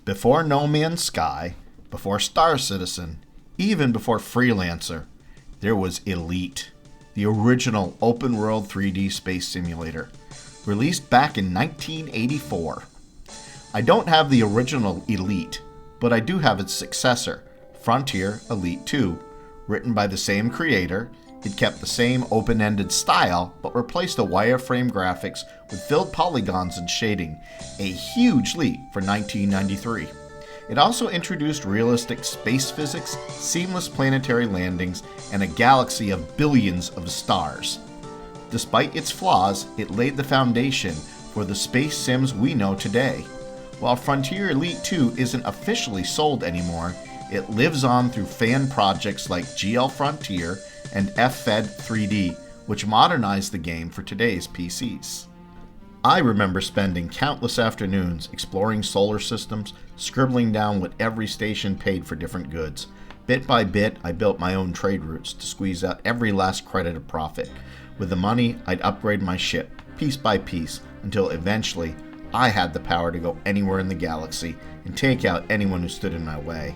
Before No Man's Sky, before Star Citizen, even before Freelancer, there was Elite, the original open-world 3D space simulator, released back in 1984. I don't have the original Elite, but I do have its successor, Frontier Elite 2, written by the same creator. It kept the same open-ended style, but replaced the wireframe graphics with filled polygons and shading, a huge leap for 1993. It also introduced realistic space physics, seamless planetary landings, and a galaxy of billions of stars. Despite its flaws, it laid the foundation for the space sims we know today. While Frontier Elite 2 isn't officially sold anymore, it lives on through fan projects like GL Frontier and FFed 3D, which modernized the game for today's PCs. I remember spending countless afternoons exploring solar systems, scribbling down what every station paid for different goods. Bit by bit, I built my own trade routes to squeeze out every last credit of profit. With the money, I'd upgrade my ship, piece by piece, until eventually I had the power to go anywhere in the galaxy and take out anyone who stood in my way.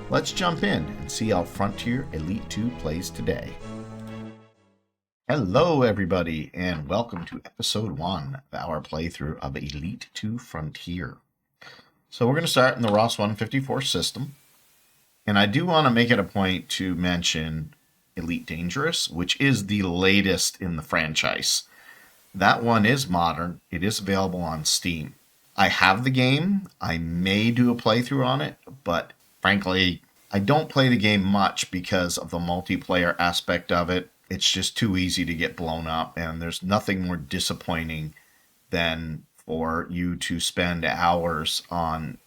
Let's jump in and see how Frontier Elite 2 plays today. Hello everybody, and welcome to episode 1 of our playthrough of Elite 2 Frontier. So we're going to start in the ROS 154 system, and I do want to make it a point to mention Elite Dangerous, which is the latest in the franchise. That one is modern, it is available on Steam. I have the game, I may do a playthrough on it, but frankly, I don't play the game much because of the multiplayer aspect of it. It's just too easy to get blown up, and there's nothing more disappointing than for you to spend hours on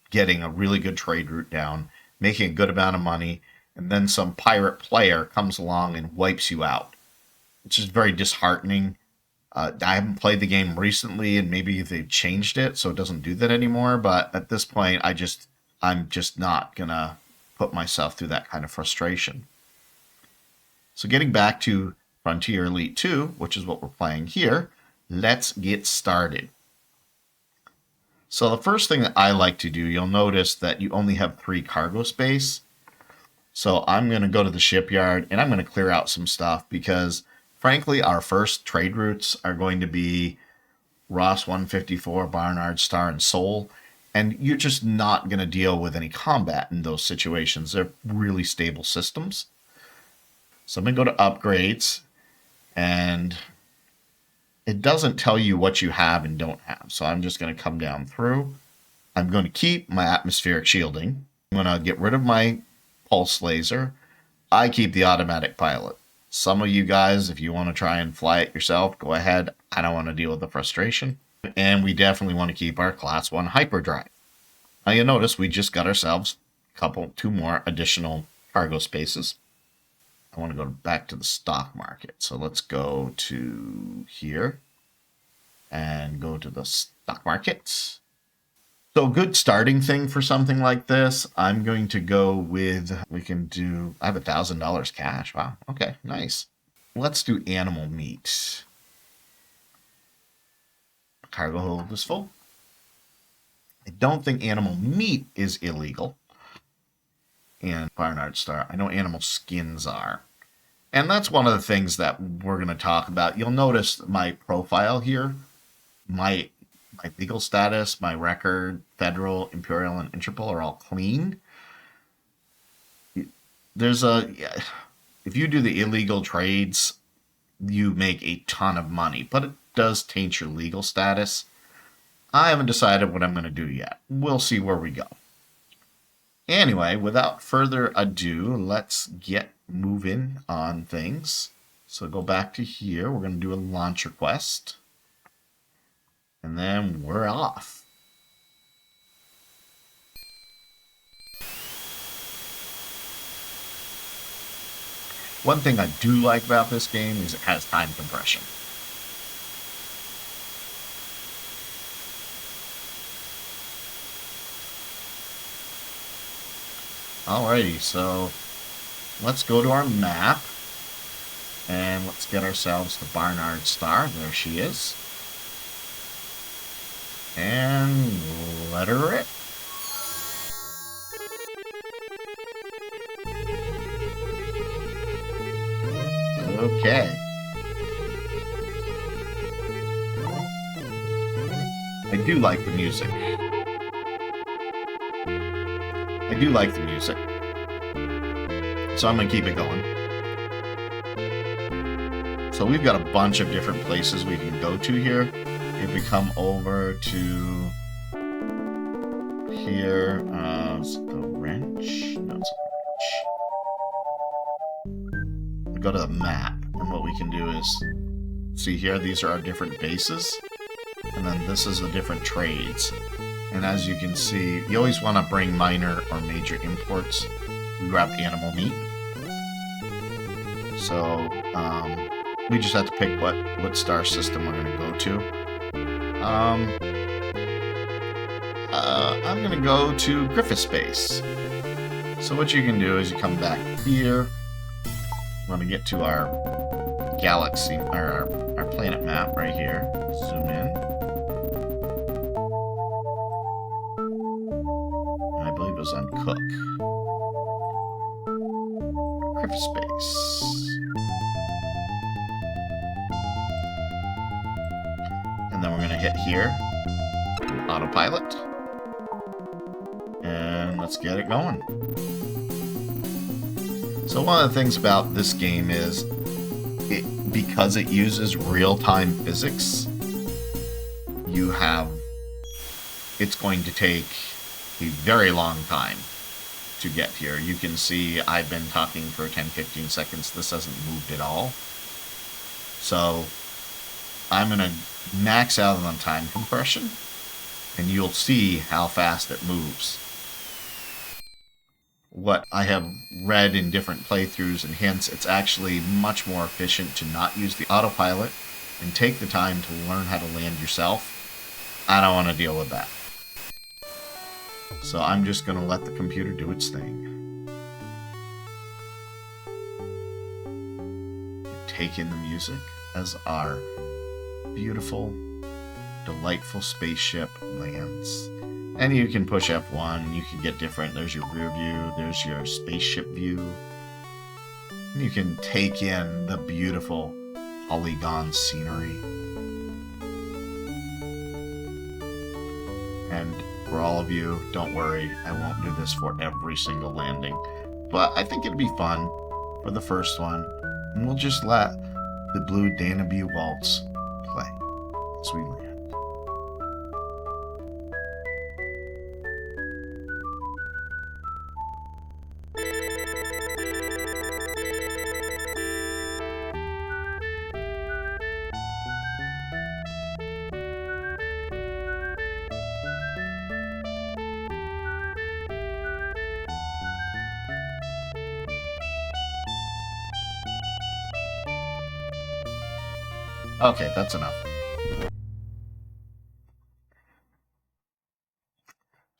getting a really good trade route down, making a good amount of money, and then some pirate player comes along and wipes you out. It's just very disheartening. I haven't played the game recently, and maybe they've changed it so it doesn't do that anymore, but at this point, I'm just not gonna put myself through that kind of frustration. So getting back to Frontier Elite 2, which is what we're playing here, let's get started. So the first thing that I like to do, you'll notice that you only have 3 cargo space. So I'm going to go to the shipyard and I'm going to clear out some stuff because frankly, our first trade routes are going to be ROS 154, Barnard, Star, and Sol. And you're just not going to deal with any combat in those situations. They're really stable systems. So I'm going to go to upgrades, and it doesn't tell you what you have and don't have. So I'm just going to come down through. I'm going to keep my atmospheric shielding. I'm going to get rid of my pulse laser. I keep the automatic pilot. Some of you guys, if you want to try and fly it yourself, go ahead. I don't want to deal with the frustration. And we definitely want to keep our Class 1 hyperdrive. Now you'll notice we just got ourselves two more additional cargo spaces. I want to go back to the stock market. So let's go to here and go to the stock market. So a good starting thing for something like this, I'm going to go with, I have $1,000 cash. Wow. Okay, nice. Let's do animal meat. Cargo hold is full. I don't think animal meat is illegal. And Barnard Star, I know animal skins are. And that's one of the things that we're going to talk about. You'll notice my profile here, my legal status, my record, federal, imperial, and Interpol are all clean. If you do the illegal trades, you make a ton of money, but it does taint your legal status. I haven't decided what I'm going to do yet. We'll see where we go. Anyway, without further ado, let's get moving on things. So go back to here. We're going to do a launch request. And then we're off. One thing I do like about this game is it has time compression. Alrighty, so let's go to our map and let's get ourselves the Barnard Star. There she is. And let her rip. Okay. I do like the music. I do like the music. So I'm going to keep it going. So we've got a bunch of different places we can go to here. If we come over to here, is it the wrench? No, it's not the wrench. We go to the map, and what we can do is, see here, these are our different bases, and then this is the different trades. And as you can see, you always want to bring minor or major imports. We grabbed animal meat. So, we just have to pick what star system we're going to go to. I'm going to go to Griffith's base. So what you can do is you come back here. We want to get to our galaxy, or our planet map right here. Zoom in. And I believe it was on Cook. Griffith's base. And then we're going to hit here. Autopilot. And let's get it going. So one of the things about this game is, because it uses real-time physics, it's going to take a very long time to get here. You can see I've been talking for 10-15 seconds. This hasn't moved at all. So I'm going to max out on time compression, and you'll see how fast it moves. What I have read in different playthroughs and hints, it's actually much more efficient to not use the autopilot and take the time to learn how to land yourself. I don't want to deal with that. So I'm just going to let the computer do its thing. Take in the music as our beautiful, delightful spaceship lands. And you can push F1, you can get different. There's your rear view, there's your spaceship view. And you can take in the beautiful polygon scenery. And for all of you, don't worry, I won't do this for every single landing. But I think it'd be fun for the first one. And we'll just let the Blue Danube Waltz play as we land. Okay, that's enough.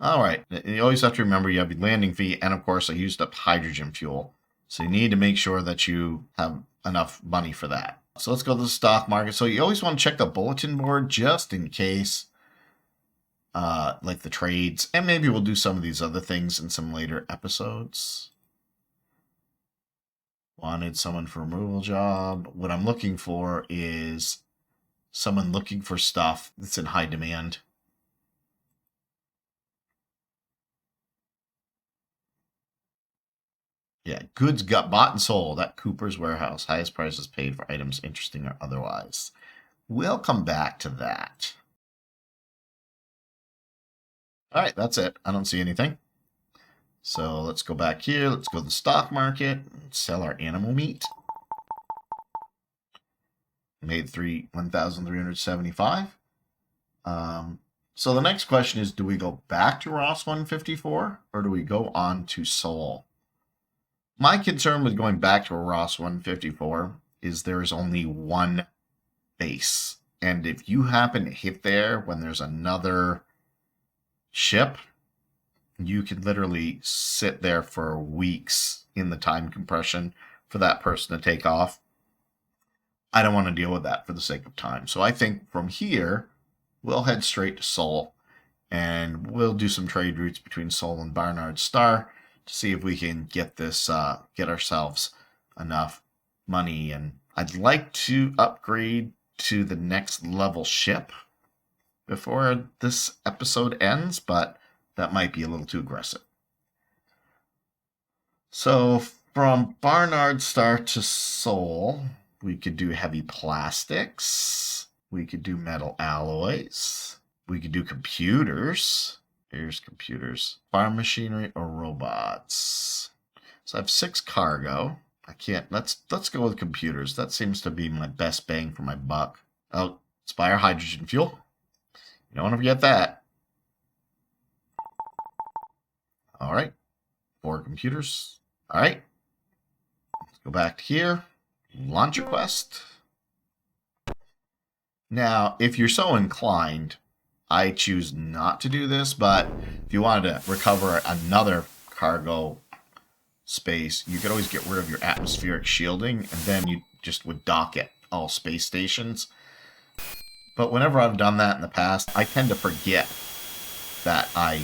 Alright, you always have to remember you have your landing fee, and of course I used up hydrogen fuel. So you need to make sure that you have enough money for that. So let's go to the stock market. So you always want to check the bulletin board just in case, like the trades, and maybe we'll do some of these other things in some later episodes. Wanted someone for a removal job. What I'm looking for is someone looking for stuff that's in high demand. Yeah, goods got bought and sold at Cooper's warehouse. Highest prices paid for items interesting or otherwise. We'll come back to that. All right, that's it. I don't see anything. So let's go back here. Let's go to the stock market. Sell our animal meat. Made 1,375. So the next question is, do we go back to Ross 154 or do we go on to Seoul? My concern with going back to a Ross 154 is there is only one base. And if you happen to hit there when there's another ship, you can literally sit there for weeks in the time compression for that person to take off. I don't want to deal with that for the sake of time. So I think from here, we'll head straight to Seoul. And we'll do some trade routes between Seoul and Barnard Star to see if we can get this, get ourselves enough money and I'd like to upgrade to the next level ship before this episode ends, but that might be a little too aggressive. So from Barnard Star to Sol, we could do heavy plastics. We could do metal alloys. We could do computers. Here's computers. Farm machinery or robots. So I have 6 cargo. I can't. Let's go with computers. That seems to be my best bang for my buck. Oh, Spire hydrogen fuel. You don't want to forget that. All right. 4 computers. All right. Let's go back to here. Launch a quest. Now, if you're so inclined, I choose not to do this, but if you wanted to recover another cargo space, you could always get rid of your atmospheric shielding, and then you just would dock at all space stations. But whenever I've done that in the past, I tend to forget that I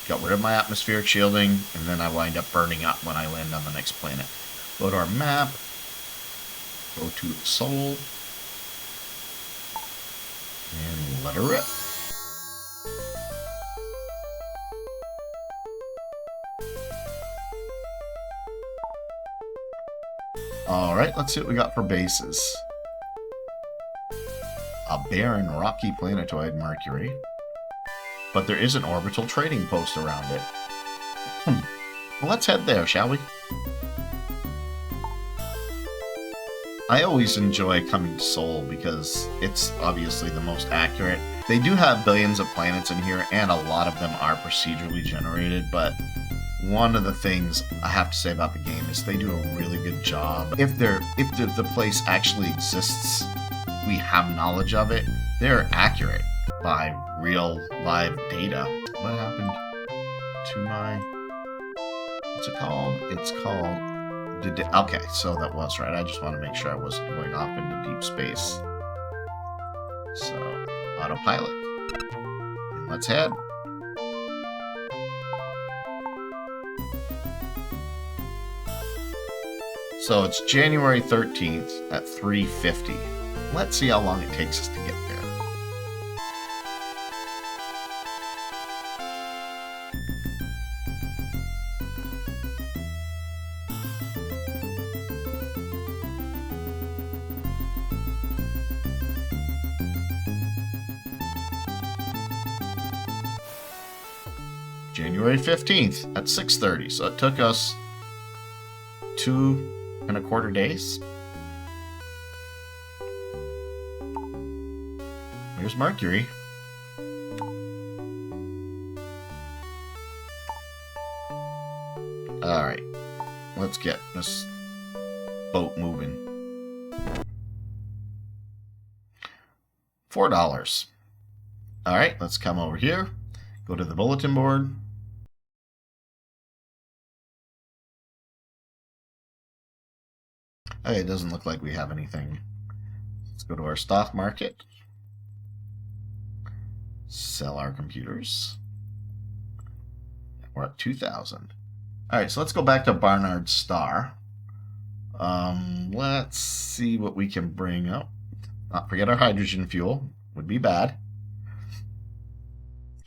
got rid of my atmospheric shielding, and then I wind up burning up when I land on the next planet. Go to our map, go to Sol, and let her rip. Alright, let's see what we got for bases. A barren, rocky planetoid, Mercury. But there is an orbital trading post around it. Well, let's head there, shall we? I always enjoy coming to Sol because it's obviously the most accurate. They do have billions of planets in here, and a lot of them are procedurally generated, but one of the things I have to say about the game is they do a really good job. If the place actually exists, we have knowledge of it, they're accurate by real live data. What happened to my... what's it called? It's called... okay, so that was right. I just want to make sure I wasn't going off into deep space. So, autopilot. And let's head. So it's January 13th at 3:50. Let's see how long it takes us to get there. January 15th at 6:30. So it took us 2.25 days. Here's Mercury. Alright, let's get this boat moving. $4. Alright, let's come over here. Go to the bulletin board. Okay, it doesn't look like we have anything. Let's go to our stock market. Sell our computers. We're at 2,000. Alright, so let's go back to Barnard Star. Let's see what we can bring up. Not forget our hydrogen fuel. Would be bad.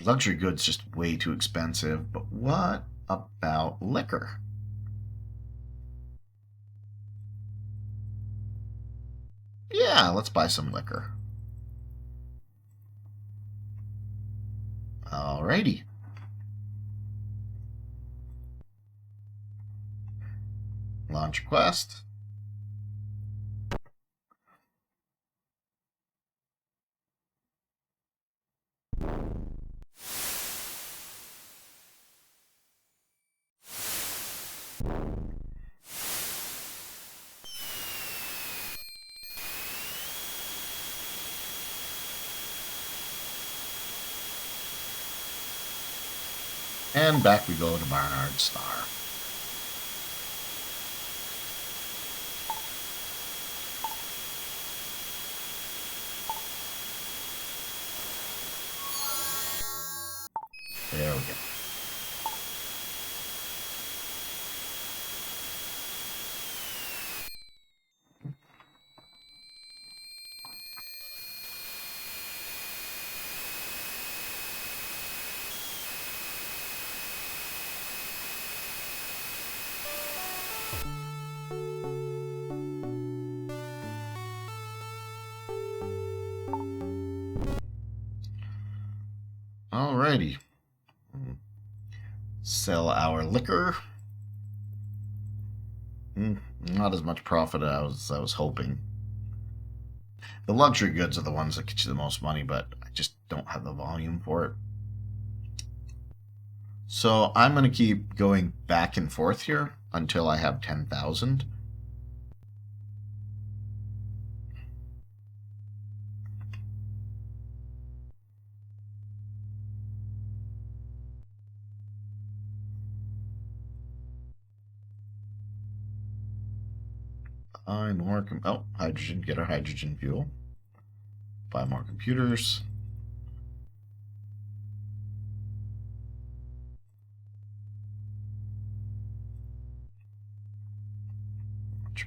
Luxury goods just way too expensive. But what about liquor? Yeah, let's buy some liquor. Alrighty. Launch quest. And back we go to Barnard Star. There we go. Alrighty. Sell our liquor. Not as much profit as I was hoping. The luxury goods are the ones that get you the most money, but I just don't have the volume for it. So I'm going to keep going back and forth here until I have 10,000. Buy more. Hydrogen. Get our hydrogen fuel. Buy more computers.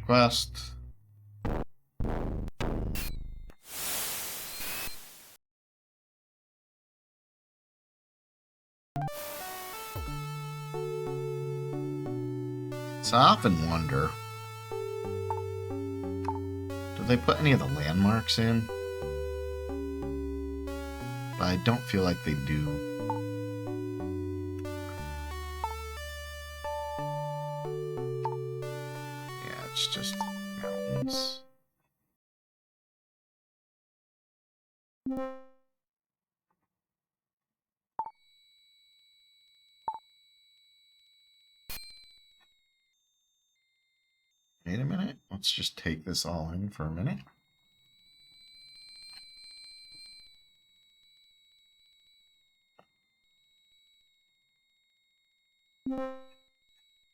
Request. So I often wonder, do they put any of the landmarks in? But I don't feel like they do. Yeah, it's just mountains. Wait a minute. Let's just take this all in for a minute.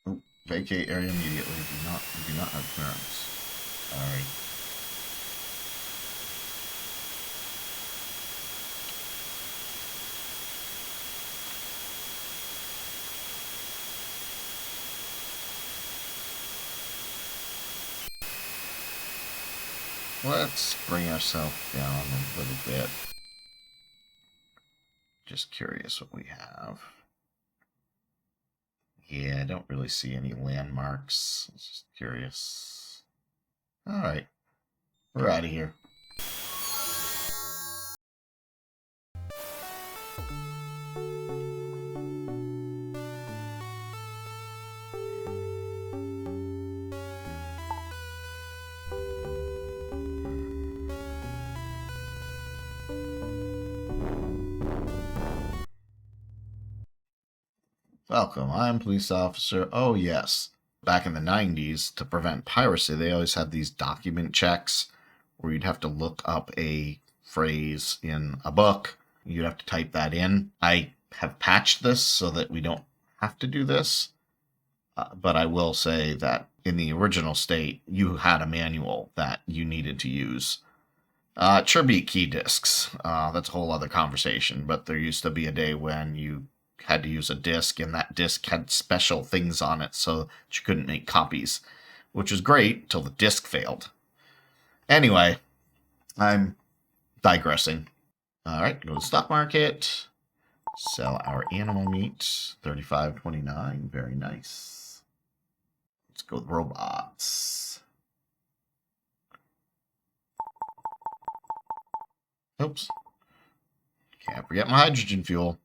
Oh, vacate area immediately. Do not have clearance. Alright. Let's bring ourselves down a little bit. Just curious what we have. Yeah, I don't really see any landmarks. Just curious. Alright. We're out of here. Welcome, I'm police officer. Oh, yes. Back in the 90s, to prevent piracy, they always had these document checks where you'd have to look up a phrase in a book. You'd have to type that in. I have patched this so that we don't have to do this. But I will say that in the original state, you had a manual that you needed to use. It sure beat key discs. That's a whole other conversation. But there used to be a day when you had to use a disc, and that disc had special things on it so that you couldn't make copies, which was great until the disc failed. Anyway, I'm digressing. All right, go to the stock market. Sell our animal meat. 35.29. Very nice. Let's go with robots. Oops. Can't forget my hydrogen fuel.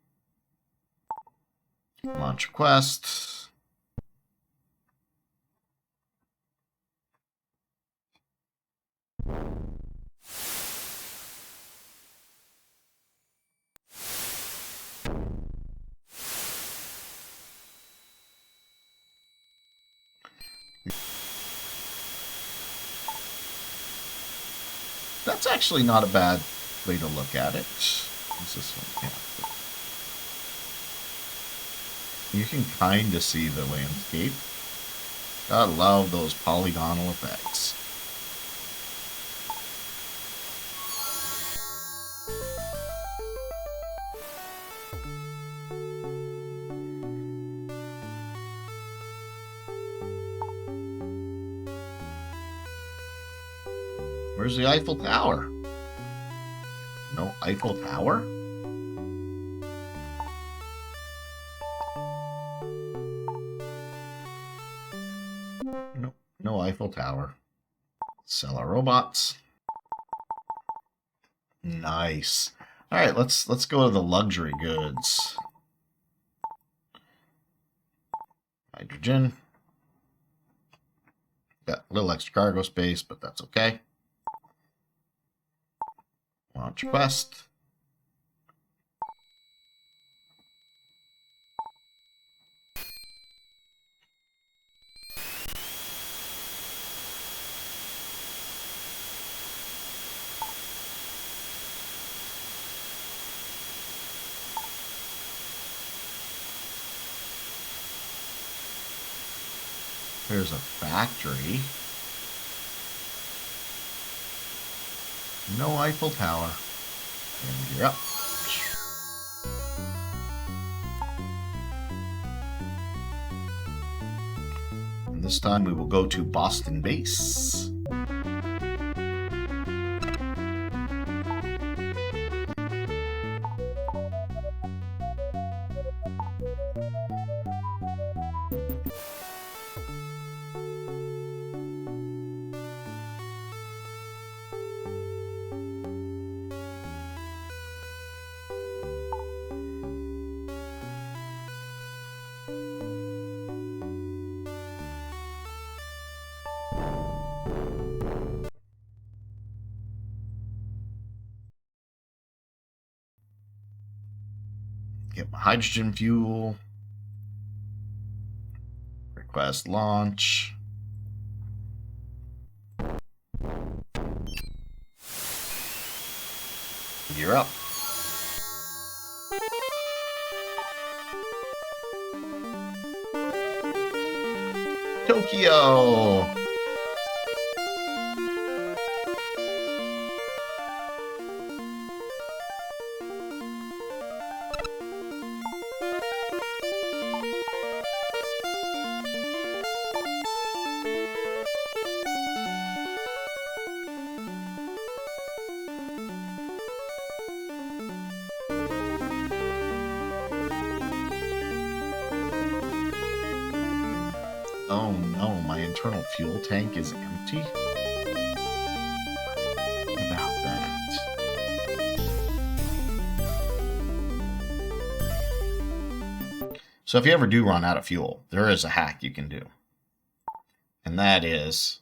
Launch quest. That's actually not a bad way to look at it. What's this one? Yeah. You can kind of see the landscape. Gotta love those polygonal effects. Where's the Eiffel Tower? No Eiffel Tower? Nope, no Eiffel Tower. Sell our robots. Nice. All right, let's go to the luxury goods. Hydrogen. Got a little extra cargo space, but that's okay. Launch quest. There's a factory. No Eiffel Tower. And you're up. And this time we will go to Boston base. Get my hydrogen fuel. Request launch. You're up. Tokyo. Oh no, my internal fuel tank is empty. About that. So if you ever do run out of fuel, there is a hack you can do. And that is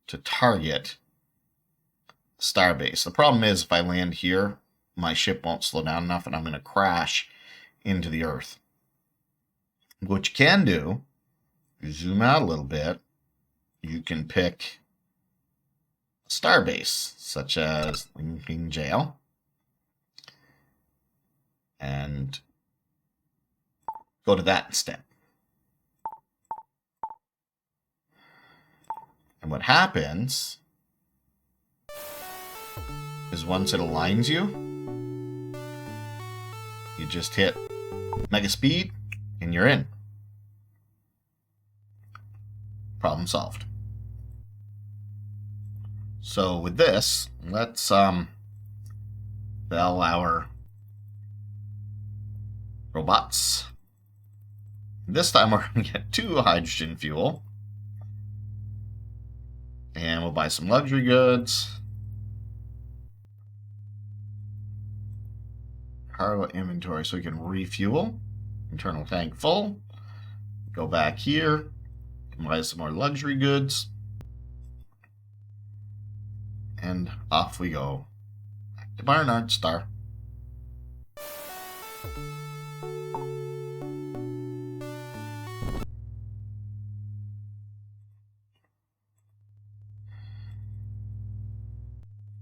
to target Starbase. The problem is if I land here, my ship won't slow down enough and I'm going to crash into the Earth. What you can do, you zoom out a little bit, you can pick a Starbase, such as Lincoln Jail, and go to that instead. And what happens is once it aligns you, you just hit mega speed and you're in. Problem solved. So with this, let's bell our robots. This time we're going to get 2 hydrogen fuel. And we'll buy some luxury goods. Cargo inventory so we can refuel. Internal tank full. Go back here. Buy some more luxury goods. And off we go. Back to Barnard Star.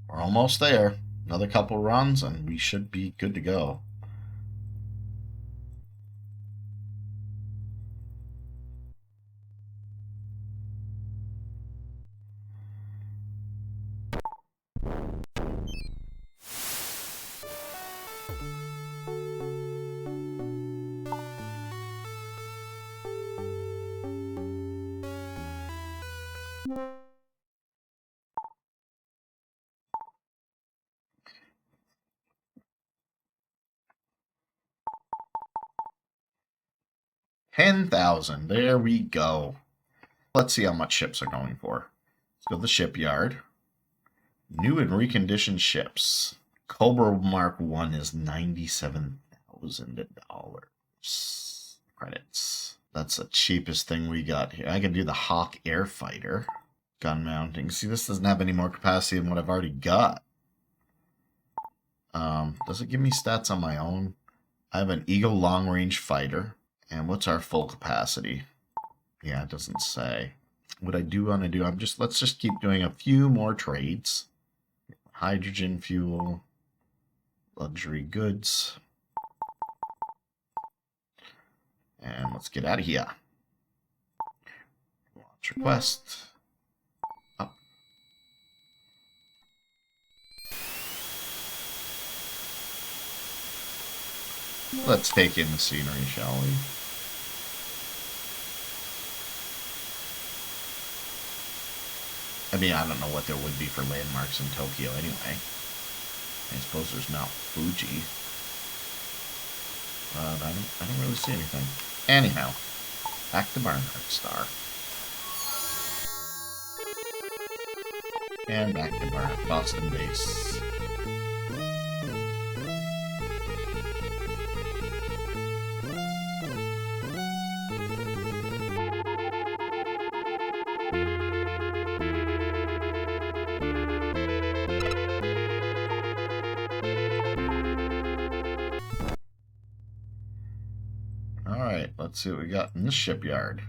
We're almost there. Another couple runs and we should be good to go. $10,000. There we go. Let's see how much ships are going for. Let's go to the shipyard. New and reconditioned ships. Cobra Mark 1 is $97,000 credits. That's the cheapest thing we got here. I can do the Hawk Air Fighter. Gun mounting. See, this doesn't have any more capacity than what I've already got. Does it give me stats on my own? I have an Eagle Long Range Fighter. And what's our full capacity? Yeah, it doesn't say. What I do want to do, let's just keep doing a few more trades. Hydrogen fuel, luxury goods. And let's get out of here. Launch request. Up. Let's take in the scenery, shall we? I mean, I don't know what there would be for landmarks in Tokyo anyway. I suppose there's Mount Fuji. But I don't really see anything. Anyhow, back to Barnard Star. And back to Boston base. Alright, let's see what we got in the shipyard.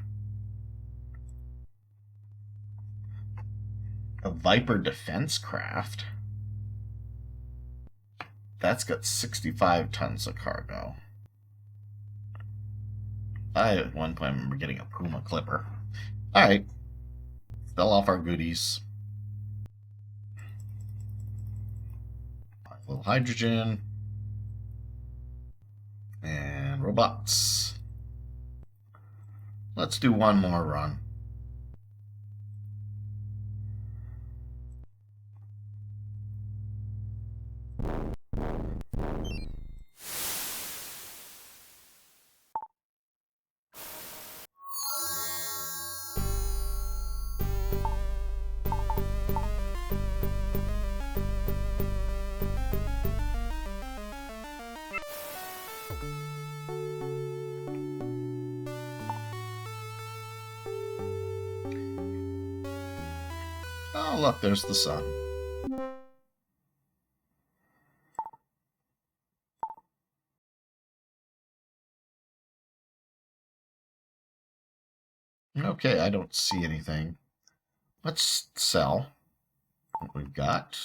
A Viper defense craft. That's got 65 tons of cargo. I, at one point, remember getting a Puma Clipper. Alright. Fell off our goodies. A little hydrogen. And robots. Let's do one more run. Oh, look, there's the sun. Okay, I don't see anything. Let's sell what we've got.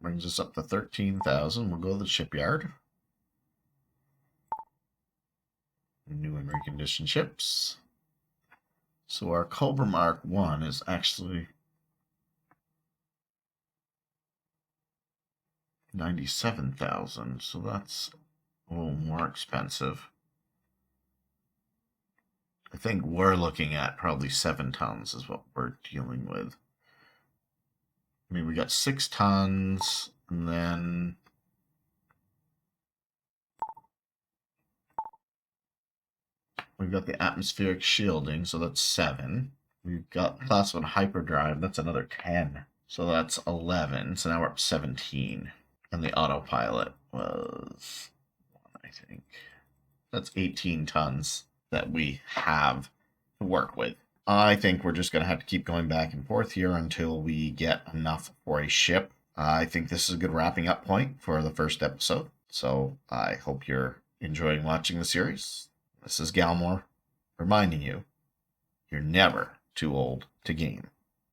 Brings us up to 13,000. We'll go to the shipyard. New and reconditioned ships. So our Cobra Mark 1 is actually 97,000. So that's a little more expensive. I think we're looking at probably 7 tons is what we're dealing with. I mean, we got 6 tons, and then we've got the atmospheric shielding, so that's 7. We've got class 1 hyperdrive, that's another 10. So that's 11. So now we're up 17. And the autopilot was 1, I think. That's 18 tons that we have to work with. I think we're just going to have to keep going back and forth here until we get enough for a ship. I think this is a good wrapping up point for the first episode. So I hope you're enjoying watching the series. This is Galmore reminding you, you're never too old to game.